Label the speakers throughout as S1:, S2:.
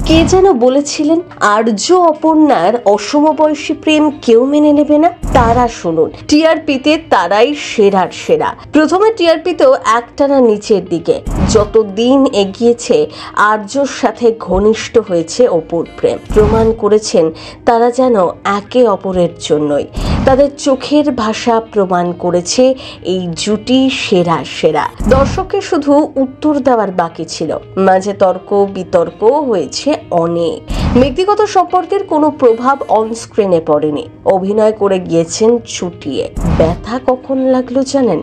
S1: কে যেন বলেছিলেন আর্য অপর্ণার অসমবয়সী প্রেম কেউ মেনে নেবে না। তারা শুনুন, টিআরপিতে তারাই সেরার সেরা। প্রথমে টিআরপিতেও একটানা নিচের দিকে, যত দিন এগিয়েছে আর্যর সাথে ঘনিষ্ঠ হয়েছে অপুর প্রেম। প্রমাণ করেছেন তারা যেন একে অপরের জন্যই। তাদের চোখের ভাষা প্রমাণ করেছে এই জুটি সেরা সেরা। দর্শককে শুধু উত্তর দেওয়ার বাকি ছিল। মাঝে তর্ক বিতর্ক হয়েছে অনেক। ব্যক্তিগত সম্পর্কের কোনো প্রভাব অনস্ক্রিনে পড়েনি। অভিনয় করে গিয়েছেন চুটিয়ে। ব্যথা কখন লাগলো জানেন?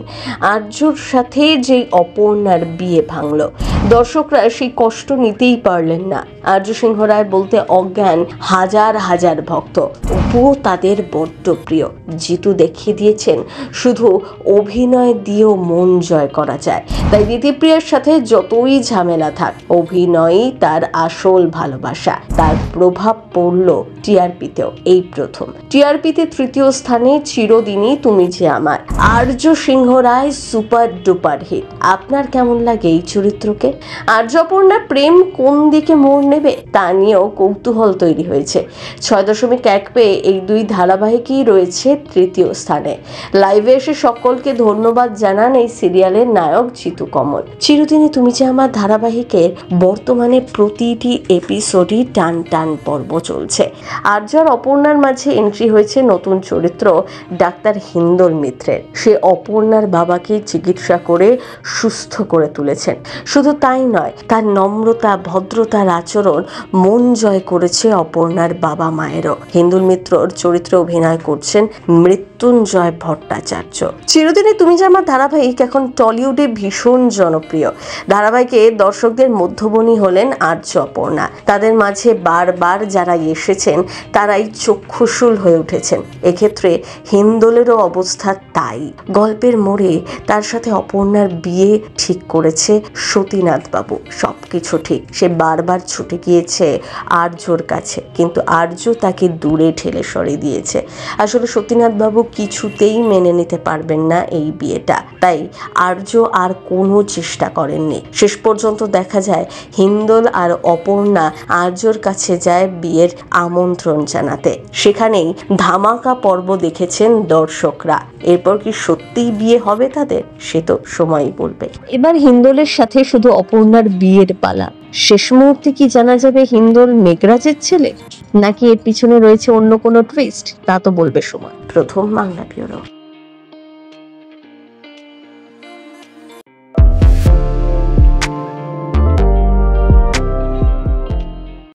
S1: আর্যর সাথে যেই অপর্ণার বিয়ে ভাঙলো, দর্শকরা সেই কষ্ট নিতেই পারলেন না। আর্য সিংহ রায় বলতে অজ্ঞান হাজার হাজার ভক্ত। অপুও তাদের বড্ড প্রিয়। জিতু দেখিয়ে দিয়েছেন শুধু অভিনয় দিয়েও মন জয় করা যায়। তাই দিতিপ্রিয়ার সাথে যতই ঝামেলা থাক, অভিনয়ই তার আসল ভালোবাসা। তার প্রভাব পড়ল টিআরপিতেও এই প্রথম। টিআরপিতে তৃতীয় স্থানে চিরদিনই তুমি যে আমার। আর্য সিংহ রায় সুপার ডুপার হিট। আপনার কেমন লাগে এই চরিত্রকে? আর্য অপর্ণা প্রেম কোন দিকে মোড় নেবে তা নিয়েও কৌতূহল তৈরি হয়েছে। 6.1 পেয়ে এই দুই ধারাবাহিকই রয়েছে তৃতীয় স্থানে। লাইভে এসে সকলকে ধন্যবাদ জানান এই সিরিয়ালের নায়ক জিতু কমল। চিরদিনই তুমি যে আমার ধারাবাহিকের বর্তমানে প্রতিটি এপিসোডই টান টান পর্ব চলছে। আর্য আর অপর্ণার মাঝে এন্ট্রি হয়েছে নতুন চরিত্র ডাক্তার হিন্দল মিত্রের। সে অপর্ণার বাবাকে চিকিৎসা করে সুস্থ করে তুলেছেন। শুধু তাই নয়, তার নম্রতা ভদ্রতার আচরণ মন জয় করেছে অপর্ণার বাবা মায়েরও। হিন্দল মিত্রর চরিত্রে অভিনয় করছেন মৃত্যুঞ্জয় ভট্টাচার্য। চিরদিনই তুমি যে আমার ধারাবাহিক এখন টলিউডে ভীষণ জনপ্রিয়। ধারাবাহিকে দর্শকদের মধ্যবনী হলেন আর্য অপর্ণা। তাদের মাঝে বারবার যারা এসেছেন তারাই চক্ষুশূল হয়ে উঠেছেন। এক্ষেত্রে হিন্দলেরও অবস্থা তাই। গল্পের মোড়ে তার সাথে অপর্ণার বিয়ে ঠিক করেছে সতীনাথ বাবু। সবকিছু ঠিক। সে বারবার ছুটে গিয়েছে আর্যর কাছে, কিন্তু আর্য তাকে দূরে ঠেলে সরিয়ে দিয়েছে। আসলে সতীনাথ বাবু কিছুতেই মেনে নিতে পারবেন না এই বিয়েটা। তাই আর্য আর কোনো চেষ্টা করেননি। শেষ পর্যন্ত দেখা যায় হিন্দল আর অপর্ণা আর্যর কাছে যায় বিয়ের আমন্ত্রণ জানাতে। সেখানেই ধামাকা পর্ব দেখেছেন দর্শকরা। এরপর কি সত্যিই বিয়ে হবে তাদের, সে তো সময়ই বলবে। এবার হিন্দলের সাথে শুধু অপর্ণার বিয়ের পালা। শেষ মুহূর্তে কি জানা যাবে হিন্দল মেঘরাজের ছেলে, নাকি এর পিছনে রয়েছে অন্য কোনো টুইস্ট? তা তো বলবে সময়। প্রথম বাংলা ব্যুরো।